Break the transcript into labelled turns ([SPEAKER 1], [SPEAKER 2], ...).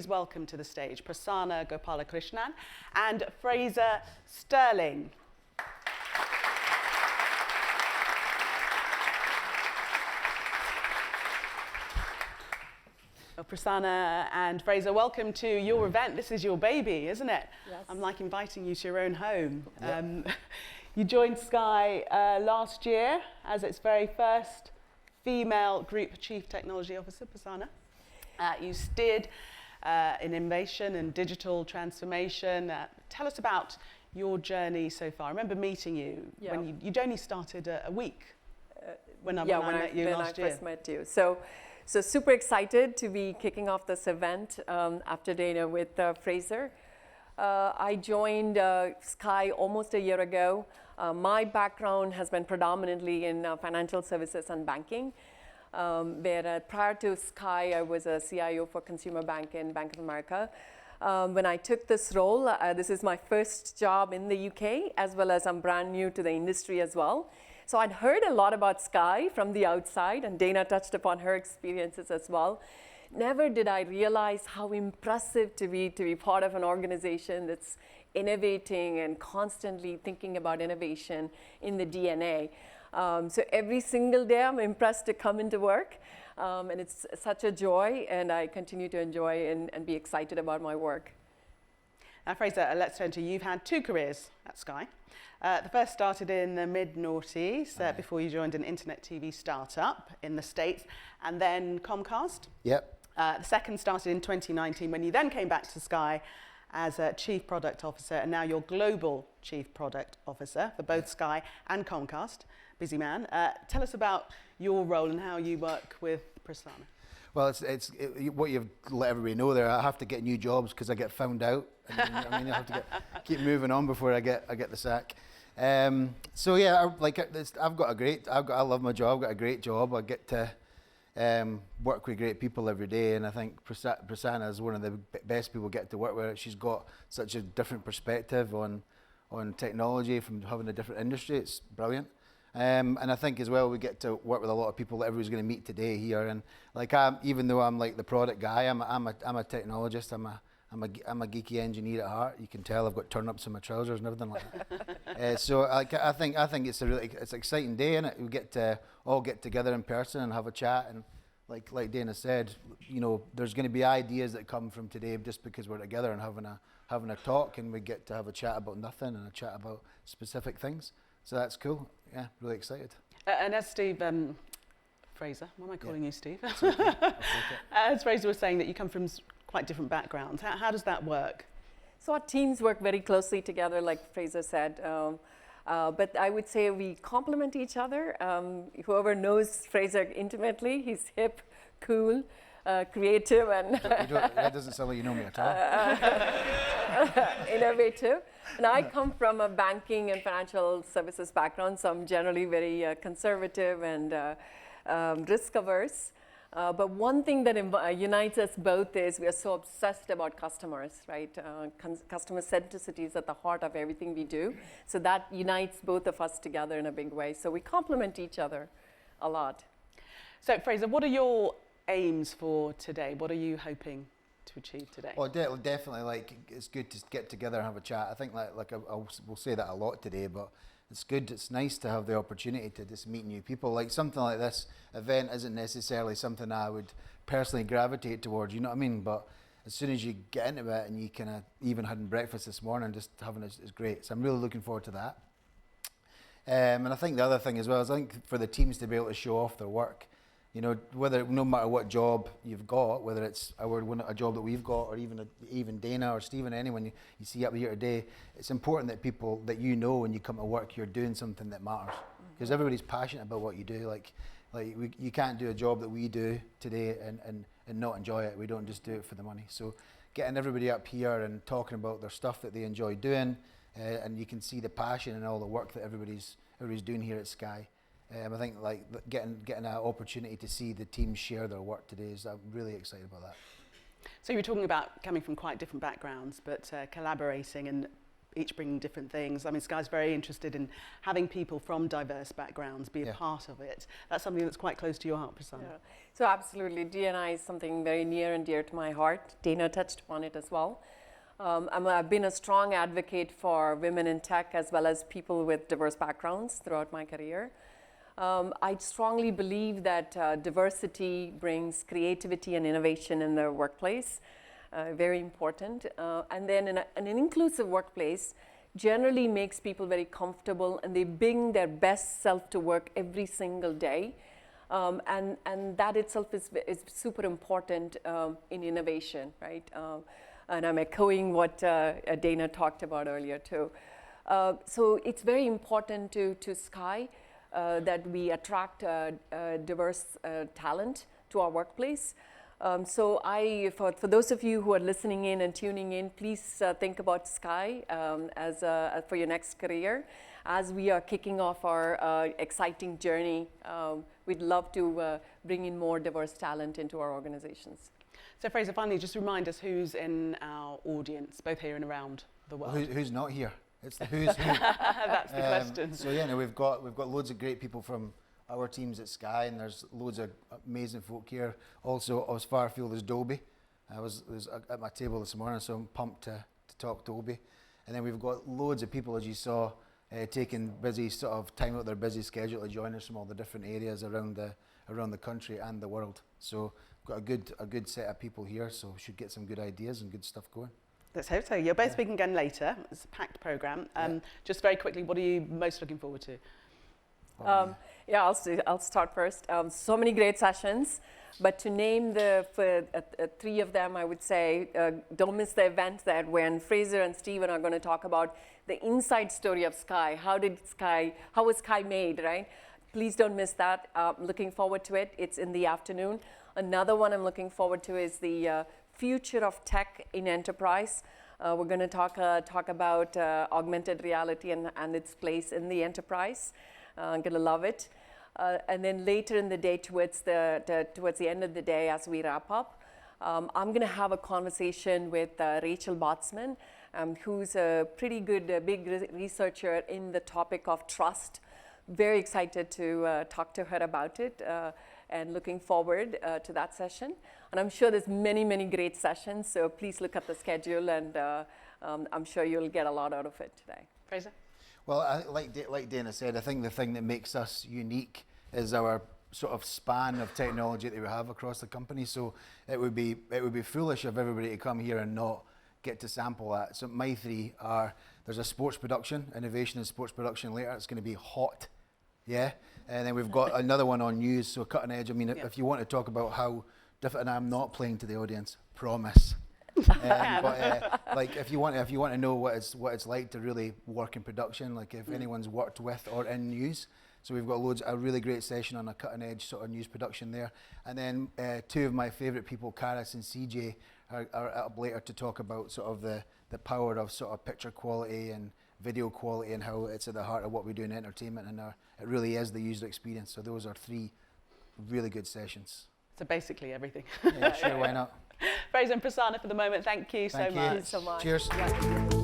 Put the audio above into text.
[SPEAKER 1] welcome to the stage Prasanna Gopalakrishnan and Fraser Sterling. Well, Prasanna and Fraser, welcome to your event. This is your baby, isn't it?
[SPEAKER 2] Yes.
[SPEAKER 1] I'm like inviting you to your own home.
[SPEAKER 2] Yep.
[SPEAKER 1] You joined Sky last year as its very first female Group Chief Technology Officer, Prasanna. You steered in innovation and digital transformation. Tell us about your journey so far. I remember meeting you when you'd only started a week when I met you last year.
[SPEAKER 2] When I first met you. So super excited to be kicking off this event after dinner with Fraser. I joined Sky almost a year ago. My background has been predominantly in financial services and banking. Where prior to Sky, I was a CIO for consumer bank in Bank of America. When I took this role, this is my first job in the UK, as well as I'm brand new to the industry as well. So I'd heard a lot about Sky from the outside, and Dana touched upon her experiences as well. Never did I realize how impressive to be part of an organization that's innovating and constantly thinking about innovation in the DNA. So every single day I'm impressed to come into work, and it's such a joy, and I continue to enjoy and be excited about my work.
[SPEAKER 1] Now, Fraser, let's turn to you. You've had two careers at Sky. The first started in the mid-noughties before you joined an internet TV startup in the States, and then Comcast.
[SPEAKER 3] Yep.
[SPEAKER 1] The second started in 2019 when you then came back to Sky as a Chief Product Officer, and now you're Global Chief Product Officer for both Sky and Comcast. Busy man. Tell us about your role and how you work with Prasanna.
[SPEAKER 3] Well, it's what you've let everybody know there. I have to get new jobs because I get found out. I mean, I have to keep moving on before I get the sack. So yeah, I've got a great. I love my job. I've got a great job. I get to work with great people every day, and I think Prasanna is one of the best people get to work with. She's got such a different perspective on technology from having a different industry. It's brilliant. And I think as well we get to work with a lot of people that everybody's going to meet today here. And like even though I'm like the product guy, I'm a technologist. I'm a geeky engineer at heart. You can tell I've got turn-ups in my trousers and everything like that. So I think it's an exciting day, and we get to all get together in person and have a chat. And like Dana said, you know, there's going to be ideas that come from today just because we're together and having a talk, and we get to have a chat about nothing and a chat about specific things. So that's cool. Yeah, really excited.
[SPEAKER 1] And as Steve, Fraser, why am I calling you Steve?
[SPEAKER 3] That's okay.
[SPEAKER 1] As Fraser was saying that you come from quite different backgrounds. How does that work?
[SPEAKER 2] So our teams work very closely together, like Fraser said. But I would say we complement each other. Whoever knows Fraser intimately, he's hip, cool, creative, and
[SPEAKER 3] that doesn't sound like you know me at all.
[SPEAKER 2] Innovative. And I come from a banking and financial services background, so I'm generally very conservative and risk averse. But one thing that unites us both is we are so obsessed about customers, right? Customer centricity is at the heart of everything we do. So that unites both of us together in a big way. So we complement each other a lot.
[SPEAKER 1] So Fraser, what are your aims for today? What are you hoping to achieve today?
[SPEAKER 3] Well, definitely, like, it's good to get together and have a chat. I think we'll say that a lot today, but it's good. It's nice to have the opportunity to just meet new people. Like something like this event isn't necessarily something I would personally gravitate towards. You know what I mean? But as soon as you get into it, and you kind of even had breakfast this morning, just having it is great. So I'm really looking forward to that. And I think the other thing as well is I think for the teams to be able to show off their work. You know, no matter what job you've got, whether it's a job that we've got, or even Dana or Stephen, anyone you see up here today, it's important that people that you know when you come to work, you're doing something that matters, because everybody's passionate about what you do. You can't do a job that we do today and not enjoy it. We don't just do it for the money. So getting everybody up here and talking about their stuff that they enjoy doing, and you can see the passion and all the work that everybody's doing here at Sky. I think getting an opportunity to see the team share their work today I'm really excited about that.
[SPEAKER 1] So you were talking about coming from quite different backgrounds, but collaborating and each bringing different things. I mean, Sky's very interested in having people from diverse backgrounds be a
[SPEAKER 3] Yeah.
[SPEAKER 1] part of it. That's something that's quite close to your heart, Prasanna.
[SPEAKER 2] Yeah. So absolutely, D&I is something very near and dear to my heart. Dana touched upon it as well. I've been a strong advocate for women in tech as well as people with diverse backgrounds throughout my career. I strongly believe that diversity brings creativity and innovation in the workplace, very important. And then an inclusive workplace generally makes people very comfortable and they bring their best self to work every single day. And that itself is super important in innovation, right? And I'm echoing what Dana talked about earlier too. So it's very important to Sky that we attract diverse talent to our workplace. So for those of you who are listening in and tuning in, please think about Sky as for your next career. As we are kicking off our exciting journey, we'd love to bring in more diverse talent into our organizations.
[SPEAKER 1] So Fraser, finally, just remind us who's in our audience, both here and around the world.
[SPEAKER 3] Who's not here? It's the who's who.
[SPEAKER 1] That's the question.
[SPEAKER 3] So yeah, no, we've got loads of great people from our teams at Sky, and there's loads of amazing folk here. Also, as far afield as Dolby. I was at my table this morning, so I'm pumped to talk Dolby. And then we've got loads of people, as you saw, taking busy sort of time out of their busy schedule to join us from all the different areas around the country and the world. So we've got a good set of people here, so we should get some good ideas and good stuff going.
[SPEAKER 1] Let's hope so. You're both speaking again later. It's a packed programme. Just very quickly, what are you most looking forward to?
[SPEAKER 2] Yeah, I'll start first. So many great sessions, but to name three of them, I would say don't miss the event that when Fraser and Stephen are going to talk about the inside story of Sky. How was Sky made, right? Please don't miss that. Looking forward to it. It's in the afternoon. Another one I'm looking forward to is the future of tech in enterprise. We're going to talk about augmented reality and its place in the enterprise. I'm going to love it. And then later in the day, towards the end of the day, as we wrap up, I'm going to have a conversation with Rachel Botsman, who's a pretty good big researcher in the topic of trust. Very excited to talk to her about it. And looking forward to that session. And I'm sure there's many, many great sessions, so please look at the schedule, and I'm sure you'll get a lot out of it today.
[SPEAKER 1] Fraser?
[SPEAKER 3] Well, like Dana said, I think the thing that makes us unique is our sort of span of technology that we have across the company. So it would be foolish of everybody to come here and not get to sample that. So my three are: there's a sports production, innovation in sports production later. It's going to be hot. Yeah, and then we've got another one on news, so cutting edge. I mean, if you want to talk about how different, and I'm not playing to the audience, promise. But like, if you want to know what it's like to really work in production, like if anyone's worked with or in news, so we've got a really great session on a cutting edge sort of news production there. And then two of my favourite people, Karis and CJ, are up later to talk about sort of the power of sort of picture quality and video quality and how it's at the heart of what we do in entertainment, and it really is the user experience. So those are three really good sessions.
[SPEAKER 1] So basically everything.
[SPEAKER 3] Yeah, sure, why not?
[SPEAKER 1] Fraser and Prasanna, for the moment, thank you so much.
[SPEAKER 2] Thank you so much.
[SPEAKER 3] Cheers.
[SPEAKER 2] Yeah.